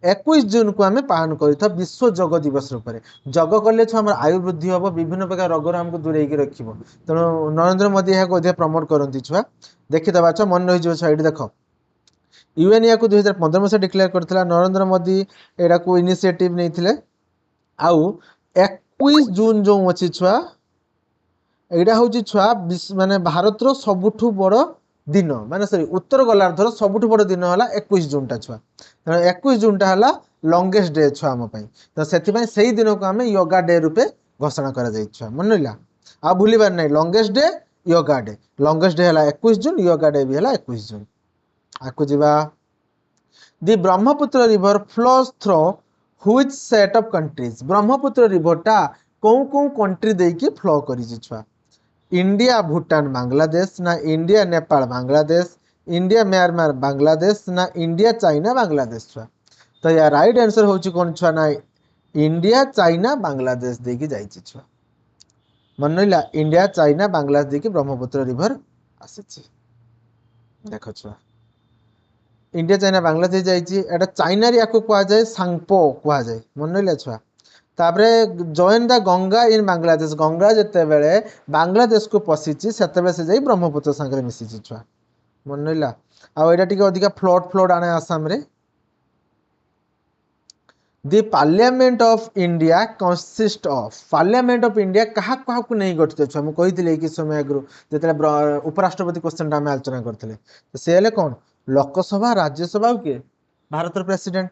21 जून को आम पालन कर विश्व योग दिवस रूप में योग कले आम आयु वृद्धि हम विभिन्न प्रकार रोगर आमको दूरे रख तेणु नरेंद्र मोदी यहाँ अधिक प्रमोट करती छुआ देखीदे छुआ मन रही छुआ ये देख यूएन या 2015 मसीह डिक्लेयर करथिला नरेंद्र मोदी एडा को इनिशिएटिव नहीं आउ 21 जून जो अच्छी छुआ एडा हूँ छुआ माने भारत रो सबुठु बड़ दिन माने सॉरी उत्तर गोलार्धर सबुठु बड़ दिन है 21 जून टा छुआ 21 जून टा है लंगेस्ट डे छुआ आम तो से दिन को आम योगा डे रूपे घोषणा कर छुआ मन रहा आ भूलबार नहीं longest day yoga day longest day है 21 जून योगा डे भी है 21 जून आकु जीवा the Brahmaputra river flows through which set of countries Brahmaputra river टा कौन कौन कंट्री देकी फ्लो करी छुआ इंडिया भूटान बांग्लादेश ना India Nepal Bangladesh India Myanmar Bangladesh ना इंडिया चाइना बांग्लादेश छुआ तो या राइट आंसर होची कोन छुआ ना इंडिया चाइना बांग्लादेश देकी जाईची छुआ मन रहिला इंडिया चाइना बांग्लादेश देकी ब्रह्मपुत्र रिवर आसीची देखो छुआ इंडिया चाइना बांग्लादेश जाइए चाइना या कह जाए सांगपो कह जाए मन रहा छुआ तापरे जॉइन द गंगा इन बांग्लादेश गंगा जिते बेले बांग्लादेश को पशिची सेते से जाई ब्रह्मपुत्र संगे मिसिची छुआ मन रहा आ एटा टिके अधिका फ्लड आने आसाम रे the parliament of India consist of parliament of India कहा कहा को नहीं गठित छुआ मु कहितले कि समय आगु जेतले उपराष्ट्रपति क्वेश्चन आम आलोचना करथिले तो से हेले कोन लोकसभा राज्यसभा के भारत प्रेसिडेंट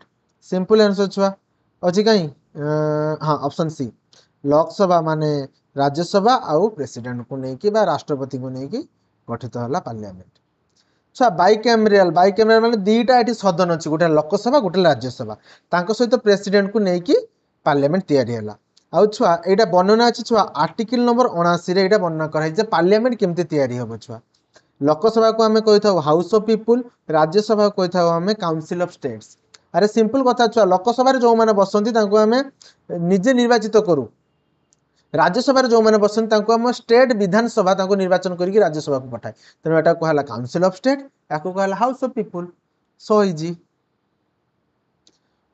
सिंपल आंसर छुआ अछि कहीं हाँ ऑप्शन सी लोकसभा माने राज्यसभा आउ प्रेसिडेंट को नहीं बा राष्ट्रपति को नहीं गठित होला पार्लियामेंट छुआ बाइकैमरियल माने दीटा एठी सदन अछि गोटे लोकसभा गोटे राज्यसभा तांको सहित प्रेसिडेंट को नहीं पार्लियामेंट तैयारी होला आउ छुआ एटा वर्णना अछि छुआ आर्टिकल नंबर 79 रे एटा वर्णना कराई जे पार्लियामेंट केमते तैयारी हबो छुआ लोकसभा को हमें कहि थाउ हाउस ऑफ पीपुल राज्यसभा को कहि थाउ हमें काउंसिल ऑफ स्टेट्स अरे सिंपल कथा छुआ लोकसभा जो माने बसंती तांको हमें निजे निर्वाचित करू राज्यसभा जो माने बसंती तांको हम स्टेट विधानसभा तांको निर्वाचन करके राज्यसभा को पठाए तेणु एटा कहला काउंसिल ऑफ स्टेट याको कहला house of people so easy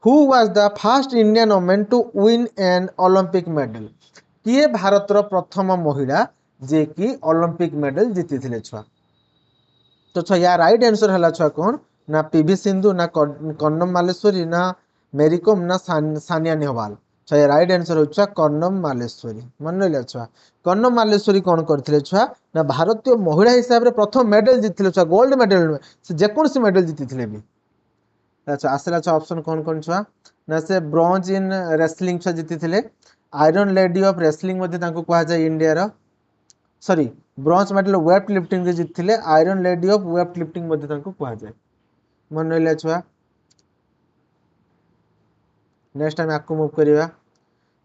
who was the first Indian women to win an Olympic medal किए भारत रो प्रथम महिला जे कि ओलंपिक मेडल जीति थिले छुआ तो छुआ या राइट आंसर हला छुआ कोन ना पीवी सिंधु ना कर्णम मालेश्वरी ना मेरी कोम ना सानिया नेहवाल छुआ या राइट आंसर हो छुआ कर्णम मालेश्वरी मन रहिला छुआ कर्णम मालेश्वरी कोन करथिले छुआ ना भारतीय महिला हिसाब रे प्रथम मेडल जीतिले छुआ गोल्ड मेडल से जेकोन से मेडल जीतिथिले भी अच्छा आसला छुआ ऑप्शन कोन छुआ ना से ब्रोंज इन रेसलिंग छुआ जीतिथिले आयरन लेडी ऑफ रेसलिंग मध्ये तांको कहा जाय इंडिया रो sorry bronze medal weight lifting रे जीतिथिले iron lady of weight lifting मध्ये तांको कहा जाय मन रहिला छुआ नेक्स्ट टाइम आपको मूव करिवा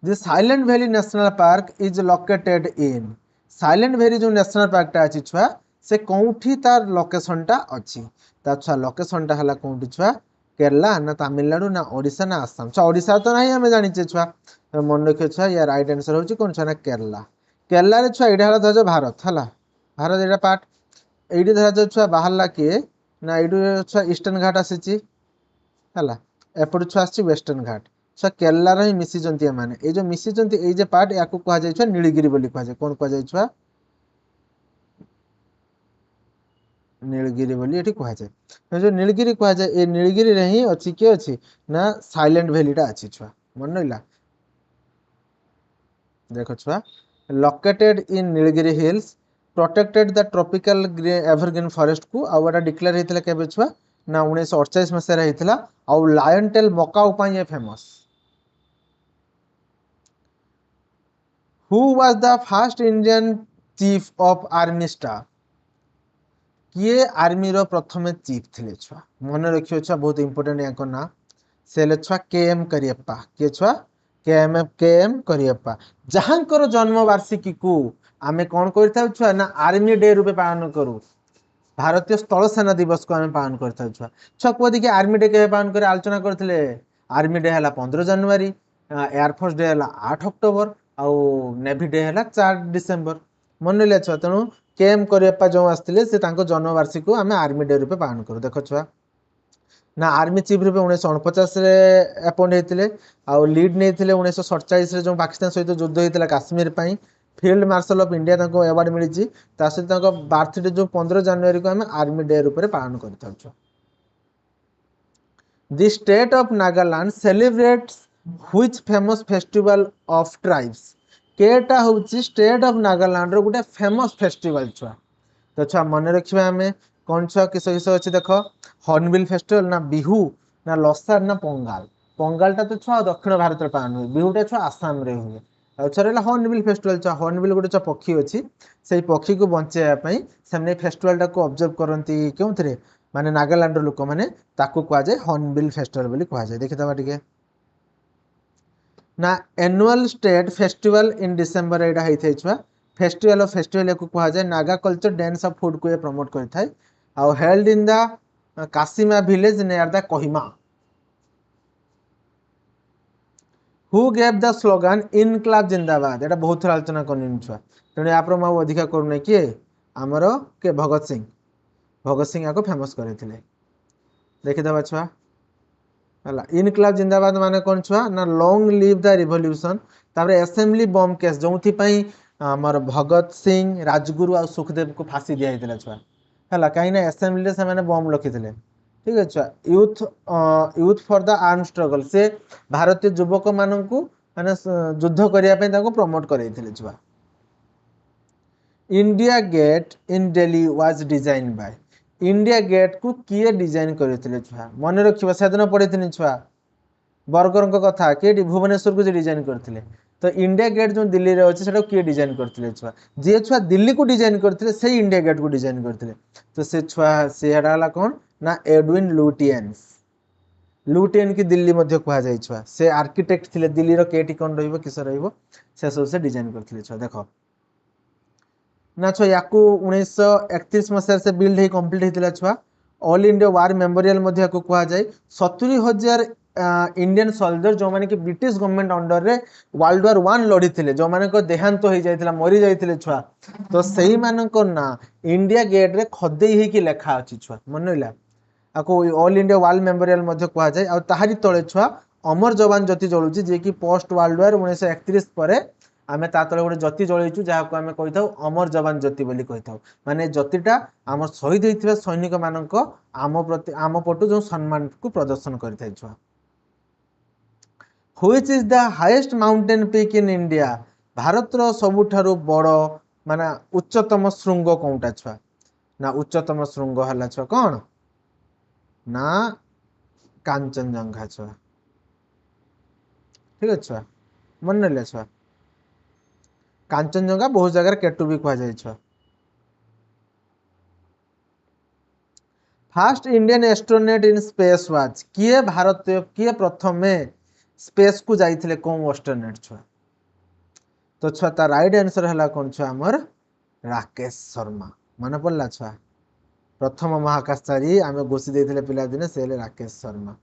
the silent valley national park is located in silent valley जो नेशनल पार्क टा अछि छुआ से कोठी तार लोकेशन टा अछि ता छुआ लोकेशन टा हला कोठी छुआ केरला ना तमिलनाडु ना ओडिशा ना आसाम छुआ ओडिशा तो नहीं हमें जानि छे छुआ मन रखियो छुआ या राइट आंसर होची कोन छुआ ना केरला केरला रे छुआ एडा हला धजो भारत हला भारत एडा पार्ट एडी धजो छुआ बाहरला के ना एडू छुआ ईस्टर्न घाट आसीची हला एपड़ छुआ आसी वेस्टर्न घाट छुआ केरला रे मिसी जंती माने ए जो मिसी जंती ए जे पार्ट याको कहा जाय छुआ नीलगिरी बोली कहा जाय कोन कहा जाय छुआ नीलगिरी बोली एठी कहा जाय जो नीलगिरी कहा जाय ए नीलगिरी रे ही अछि के अछि ना साइलेंट वैली टा अछि छुआ मन रहिला देखो छुआ located in Nilgiri hills protected the tropical evergreen forest को आउटा डिक्लेयर हेतिला केबे छुआ ना 1948 मसे रहितला आ लायन टेल मका उपाय ये famous who was the first Indian chief of army staff किए आर्मी रो प्रथमे चीफ थिले छुआ मन रखियो छुआ बहुत इंपोर्टेंट याको ना सेले छुआ केएम करियप्पा के छुआ केएम करियप्पा जहांकर जन्म वार्षिकी को आमे कोन करथाउ छुआ ना आर्मी डे रूपे पालन करू भारतीय स्थल सेना दिवस को आमे पालन करथाउ छुआ छुआ को देखि आर्मी डे के पालन करे आलोचना करथिले आर्मी डे हला 15 जनवरी एयर फोर्स डे हला 8 अक्टोबर आ नेवी डे हला 4 डिसेंबर मन ले छुआ तनु केएम करियप्पा जो आस्थिले से तांको जन्म वार्षिकी को आमे आर्मी डे रूपे पालन करू देखो छुआ ना आर्मी चीफ रूपे 1949 रे अपॉइंट हेतिले आ लीड नेथिले 1947 रे जो पाकिस्तान सहित युद्ध हेतिला कश्मीर पई फील्ड मार्शल ऑफ इंडिया तांको अवार्ड मिलिची ता सहित तांको बर्थडे जो 15 जनवरी को हम आर्मी डे रूपे पालन करथाउ छ the state of Nagaland celebrates which famous festival of tribes केटा होची state of Nagaland row Gute famous festival छुआ तो छुआ मन रखिबा हमें कौन छुआ किस किस अच्छे देख हॉर्नबिल फेस्टिवल ना बिहू ना लसार ना पंगाल पंगाल टा तो छुआ दक्षिण भारत में पालन हुए बिहुटा छुआ आसाम रे हुए आउ हॉर्नबिल फेस्टिवल छुआ हॉर्नबिल गोटे छुआ पक्षी अच्छी से पक्षी को बचाई से फेस्टिवल टा को ऑब्जर्व करती क्यों थे माने नागालैंड लोक मैंने कह जाए हॉर्नबिल फेस्टिवल बोली कह जाए देखिदबा टिके ना annual state festival in December एटा होइथै छुआ फेस्टिवल ऑफ फेस्टिवल को कह जाए Naga culture dance of food को ये प्रमोट करथाय आउ held in the Kasima village near the Kohima who gave the slogan इनकलाब जिंदाबाद एटा बहुत थोड़ा आलोचना करनी छुआ तेणु आप अधिका करूना किए आमर के भगत सिंह या को फेमस करते देखिदबा छुआ ହେଲା ଇନକ୍ଲାବ जिंदाबाद माने कौन छुआ ना लॉन्ग लिव द रिवॉल्यूशन तापर असेंबली बम केस जोथि पई हमर भगत सिंह राजगुरु और सुखदेव को फांसी दिया हितला छुआ ହେଲା कहीं ना असेंबली रे से माने बम रखिथिले ठीक है छुआ youth for the arm struggle से भारतीय युवक माननकु माने युद्ध करिया पे ताको प्रमोट करैथिले छुआ India Gate in Delhi was design by India Gate को किए डिजाइन करथिले छुआ मन रखिबा सेदिन पढिथिनि छुआ बर्गर कथा किए भुवनेश्वर को डिजाइन करथिले तो इंडिया गेट जो दिल्ली रे अछि सेटा किए डिजाइन करथिले छुआ जे छुआ दिल्ली को डिजाइन करथिले से इंडिया गेट को डिजाइन करथिले तो से छुआ से हेडा हला कोन ना एडविन लुटियंस लुटियन की दिल्ली मध्य कहा जाय छुआ से आर्किटेक्ट थिले दिल्ली रो केटी कोन रहइबो किस रहइबो से सब से डिजाइन करथिले छुआ देखो ना छुआ याकू 1931 मसीहा से बिल्ड ही कंप्लीट हेतिला छुआ ऑल इंडिया वार मेमोरियल मध्य को कहा जाय 70,000 इंडियन सोल्जर जो माने कि ब्रिटिश गवर्नमेंट अंडर रे वर्ल्ड वार 1 लड़ी थिले जो माने को देहांत हो जाइथिला मरी जाइथिले छुआ तो सही मानन को ना इंडिया गेट रे खदेई हे कि लेखा अछि छुआ मन नइला आको ऑल इंडिया वार मेमोरियल मध्य कहा जाय आ ताहारी तळे छुआ अमर जवान ज्योति जळुची जे कि पोस्ट वर्ल्ड वार 1931 परे आमे ता तळे गोटे ज्योति जळैछु जहा को आमे कहिथाउ अमर जवान ज्योति बोली कहिथाउ माने ज्योतिटा आम शहीद होइथिबा सैनिक मानक आम प्रति आम पटु जो सम्मान को प्रदर्शन करिथाइ छुआ which is the highest mountain peak in India Bharat रो सबुठारु बड़ माने उच्चतम शृंग कोउटा छुआ ना उच्चतम शृंग हला छुआ कोन ना कांचनजंघा छुआ ठीक है छुआ मन ले छुआ कांचनजंघा बहुत जगह केटू भी कहा जाय छुआ first Indian astronaut in space was किए भारतीय किए प्रथमे स्पेस को जाइथिले कोन एस्ट्रोनॉट छुआ तो छुआ ता राइट आंसर हला कोन छुआ हमर राकेश शर्मा मन पड़ला छुआ प्रथम महाकाशचारी आमे घोषि देथिले पिला दिने से राकेश शर्मा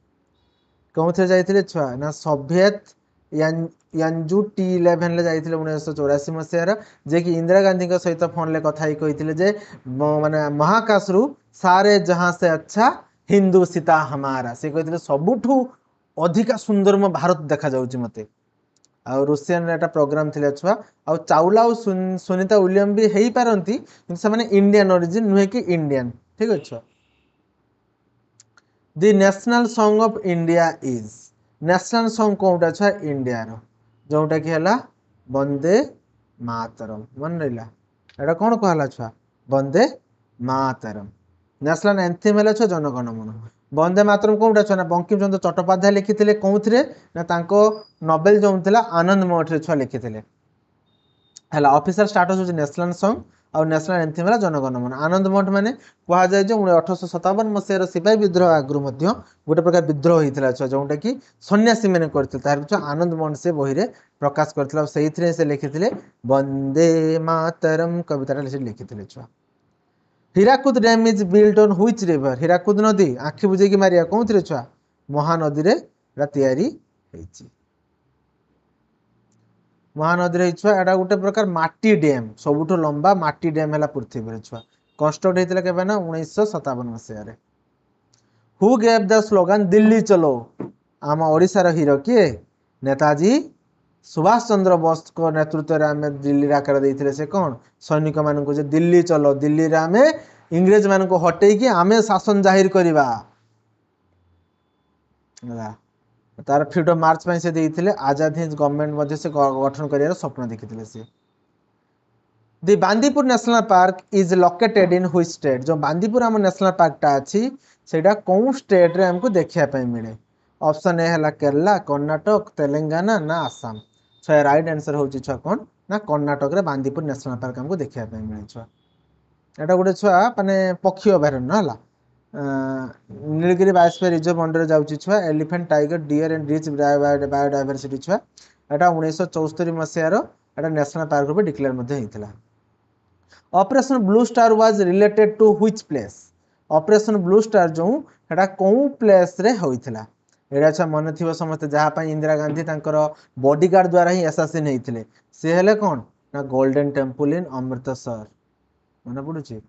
कौन थे जाइथिले छुआ ना सोवियत यानजू T11 ले जाइथिले 1984 मसिया जे कि इंदिरा गांधी के सहित फोन ले कथा ही कहिथिले जे माने महाकाश रु सारे जहां से अच्छा हिंदू सीता हमारा से कहिथिले सबुठू अधिका सुंदर मो भारत देखा जाउची मते आ रूसियन एटा प्रोग्राम थिले छुआ आ चावला और सुनीता विलियम भी हेई पारंती किंतु से माने इंडियन ओरिजिन नुहे कि इंडियन ठीक अछि the national song of India is national song कोउटा छ इंडिया रो जोटा कि हला वंदे मातरम मन रहिला एटा कोन कहला छ वंदे मातरम नेशनल एंथम हला छ जनगण मन वंदे मातरम कोउटा छ ना बंकिम चंद्र चट्टोपाध्याय लिखिथिले कोउथरे ना तांको नोबेल जो थिला आनंद मठ रे छ लिखिथिले हला ऑफिशियल स्टेटस हो नेशनल सॉन्ग और नेशनल एंथम हला जनगण मन आनंद मठ माने कहा जाय जे 1857 मसिया सिपाही विद्रोह आगु मध्य गोटे प्रकार विद्रोह होइथिला छ जोंटा कि सन्यासी माने करथिल तार छ आनंद मठ से बही रे प्रकाश करथिला सेइथरे से लिखिथिले वंदे मातरम कविता रे लिखिथिले छ Hirakud dam is built on which river Hirakud नदी आखि बुझे कि मारिया कोउथरे छ महानदी रे तयारी हेछि महानदी रे छुआ एटा गोटे प्रकार माटी डैम सबुठो लंबा माटी डैम हला पृथ्वी रे छुआ कंस्ट्रक्ट हेतिला केबे ना 1957 मसिया रे who gave the slogan Delhi चलो आम ओडिसा रो हीरो के नेताजी सुभाष चंद्र बोस को नेतृत्व रे आमे दिल्ली आकार देइथिले से कोन सैनिक मानन को जे दिल्ली चलो दिल्ली रे आमे इंग्रेज मानन को हटेई कि आमे शासन जाहिर करिबा होला तार फ्रीडम मार्च में से देइथिले आजाद हिंद गवर्नमेंट मध्ये से गठन करियार स्वप्न देखिथिले से the Bandipur national park is located in which state जो बांदीपुर हम नेशनल पार्क टा अछि सेटा कोन स्टेट रे हमको देखिया पय मिले ऑप्शन ए हला केरला कर्नाटक तेलंगाना ना आसाम छ राइट आंसर होची छ कोन ना कर्नाटक रे बांदीपुर नेशनल पार्क हमको देखिया पय मिले छ एटा गोटे छ माने पक्षी अभयारण्य हला नीलगिरी बायोस्फीयर रिजर्व अंडर जाउची छ elephant tiger deer and rich biodiversity छ एटा 1974 मसिया रो एटा नेशनल पार्क रो डिक्लेयर मध्ये हेतिला Operation Blue Star was related to which place Operation Blue Star जो एटा कोउ प्लेस रे होइथिला एटा छ मन थिबो समस्त जहा पय इंदिरा गांधी तांकर बॉडीगार्ड द्वारा ही असासिन हेतिले से हेले कोन ना गोल्डन टेंपल इन अमृतसर मन पडुची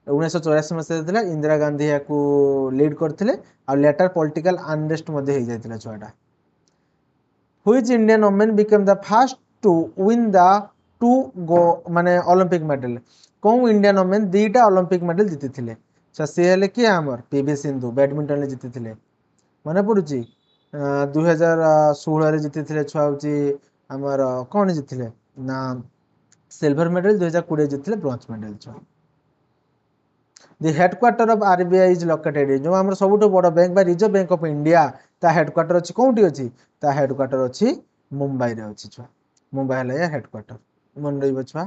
1984 ମସିହାରେ ଥିଲା। इंदिरा गांधी याकू लीड करथिले आ लेटर पॉलिटिकल अनरेस्ट मध्ये हो जाइतिला छुआटा। Which Indian women become the first to win the to go माने ओलंपिक मेडल। कौन इंडियन वुमेन दीटा ओलंपिक मेडल जीतिथिले। सी हेले कि आमर पीवी सिंधु बैडमिंटन रे जीतिथिले मने पडुची 2016 रे जीतिथिले छुआ होची आमर कोन जीतिथिले ना सिल्वर मेडल। 2020 जीतिथिले ब्रोंज मेडल छुआ। The headquarter of RBI is located जो हमर सबुठो बड़ बैंक बा रिजर्व बैंक ऑफ इंडिया ता हेडक्वार्टर अछि कोउठी अछि ता हेडक्वार्टर अछि मुंबई रे अछि छुआ। मुंबई हले या हेडक्वार्टर मन रहिबो छुआ।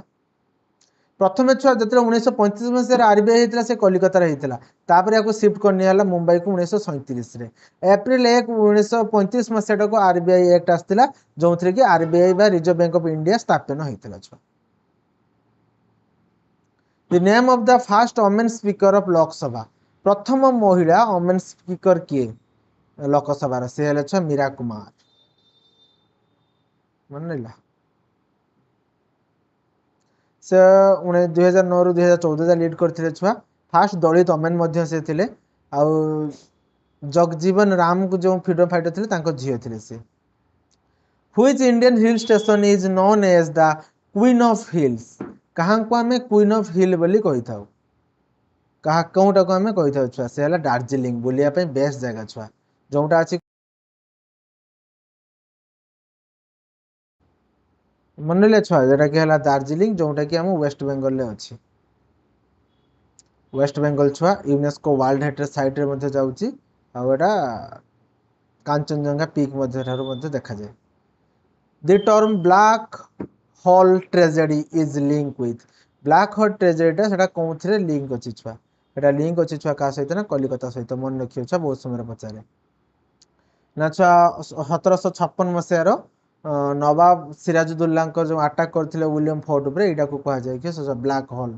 प्रथमे छुआ जतरे 1935 मसिया रे आरबीआई हेतला से कलिकता रे हेतला तापर याको शिफ्ट करनी हला मुंबई को 1937 रे। अप्रैल 1 1935 मसिया को आरबीआई एक्ट आस्तिला जोथरे कि आरबीआई बा रिजर्व बैंक ऑफ इंडिया स्थापन हेतला छुआ। The name of the first women speaker of Lok Sabha प्रथम महिला वुमेन स्पीकर किए लोकसभा रे से हेले छ मीरा कुमार मन नैला। से 2009 रु 2014 जा लीड करथिले छुआ। फास्ट दलित वुमेन मध्ये से थिले आ जगजीवन राम को जो फ्रीडम फाइटर थिले तांको झियो थिले से। Which Indian hill station is known as the Queen of Hills कहाँ को आमे क्वीन ऑफ हिल बोली कहि थाउ कहा कोउटा को आमे कहि थाउ छुआ से हला दार्जिलिंग बुलिया पे बेस्ट जगह छुआ जोटा अछि मनले छुआ जेटा कि हला दार्जिलिंग जोटा कि हम वेस्ट बंगाल ले अछि। वेस्ट बंगाल छुआ यूनेस्को वर्ल्ड हेरिटेज साइट रे मध्ये जाउची आ एटा कांचनजंगा पीक मध्ये ठारो मध्ये देखा जाय। The term black hole tragedy is linked with black hole tragedy सेटा कोउथरे लिंक अछि छुआ एटा लिंक अछि छुआ का सहित ना कलिकता सहित मन रखियो छुआ बहुत समय रे पचारे ना छुआ 1756 मसिया रो नवाब सिराजुद्दौला को जो अटैक करथिले विलियम फोर्ट ऊपर एटा को कहा जाय कि से ब्लैक होल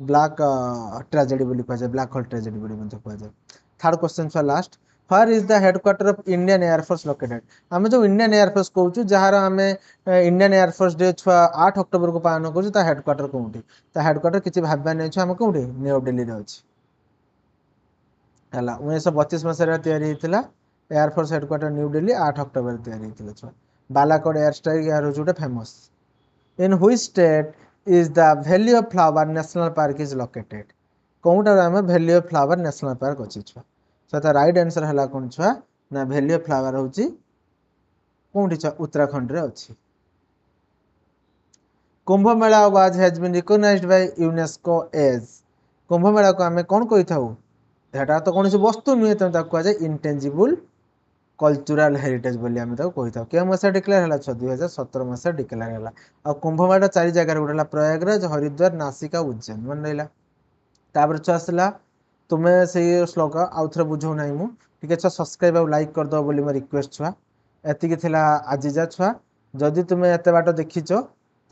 ब्लैक ट्रेजेडी बोली कहा जाय ब्लैक होल ट्रेजेडी बोली मध्ये कहा जाय। थर्ड क्वेश्चन छुआ last Where is the headquarter of Indian Air Force located आमे जो इंडियन एयर फोर्स कहूचु जहार आमे इंडियन एयर फोर्स डे छुआ 8 अक्टोबर को पालन करूचु ता हेडक्वार्टर कोउठी ता हेडक्वार्टर किछि भाबबा नै छु आमे कोउठी न्यू दिल्ली रे अछि हला 1932 मसिया रे तयारी हितला air force headquarter New Delhi 8 October रे तयारी हितला छुआ। बालाकोट एयर स्ट्राइक यार होचुटे famous. In which state is the valley of flower national park is located कोउटा आमे valley of flower national park अछि छुआ। सो ता राइट आंसर हला कोन छुआ ना वैली ऑफ फ्लावर होची कोउठी छुआ उत्तराखंड रे अछि। Kumbh Mela was has been recognized by UNESCO as Kumbh Mela को आमे कोन कहि थाउ एटा तो कोनसी वस्तु नुहे त ता कह जाय इंटेंजिबल कल्चरल हेरिटेज बोली आमे ताको कहि थाउ के मसिया डिक्लेयर हला 2017 मसिया डिक्लेयर हला। आ कुंभ मेला चारि जगह रे उडला प्रयागराज हरिद्वार नासिका उज्जैन मन रहिला। तापर छ आसला तुमे से श्लोक आउ थरे बुझौ नै मु ठीक है सब्सक्राइब और लाइक कर दो बोली म रिक्वेस्ट छुआ एति के थिला आज जा छुआ जदि तुमे एते बाटो देखिचो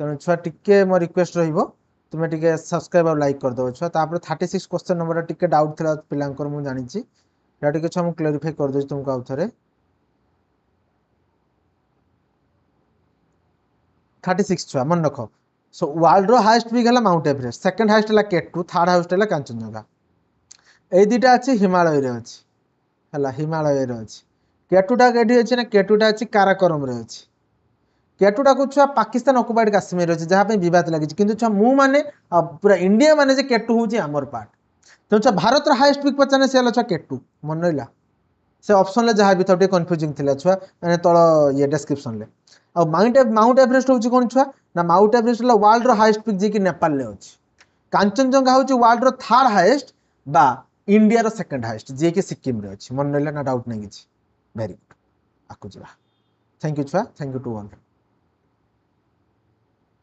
तेणु छुआ टिके मो रिक्वेस्ट रहिबो तुमे टिके सब्सक्राइब और लाइक कर दो छुआ। तापर 36 क्वेश्चन नंबर टिके डाउट थिला पिलांकर मु जानि छि या टिके छुआ मु क्लेरिफाई कर दो तुमको आउ थरे 36 छुआ मन रखो। सो वर्ल्ड रो हाईएस्ट पीक हला माउंट एवरेस्ट सेकंड हाईएस्ट हला केटू थर्ड हाईएस्ट हला कांचनजंगा ए दिटा अछि हिमालय रे अछि हला हिमालय रे अछि। केटूटा केडी अछि ना केटूटा अछि काराकोरम रे अछि। केटूटा को छुआ पाकिस्तान ऑक्युपाइड कश्मीर अछि जहा पे विवाद लागि छि किंतु छुआ मु माने पूरा इंडिया माने जे केटू होची हमर पार्ट तो छुआ भारत रो हाईएस्ट पीक पचाने से हला छुआ केटू मन रहिला से ऑप्शन ले जहा भी थोटे कंफ्यूजिंग थिला छुआ माने तळ ये डिस्क्रिप्शन ले। आ माउंट एवरेस्ट होची कोन छुआ ना माउंट एवरेस्ट हला वर्ल्ड रो हाईएस्ट पीक जे कि नेपाल ले अछि। कांचनजंगा होची वर्ल्ड रो थर्ड हाईएस्ट बा इंडिया रो सेकंड हाईएस्ट जे कि सिक्किम रे अछि मन रहिला ना डाउट नै किछि। वेरी गुड आकु जवा थैंक यू छुआ थैंक यू टू ऑल।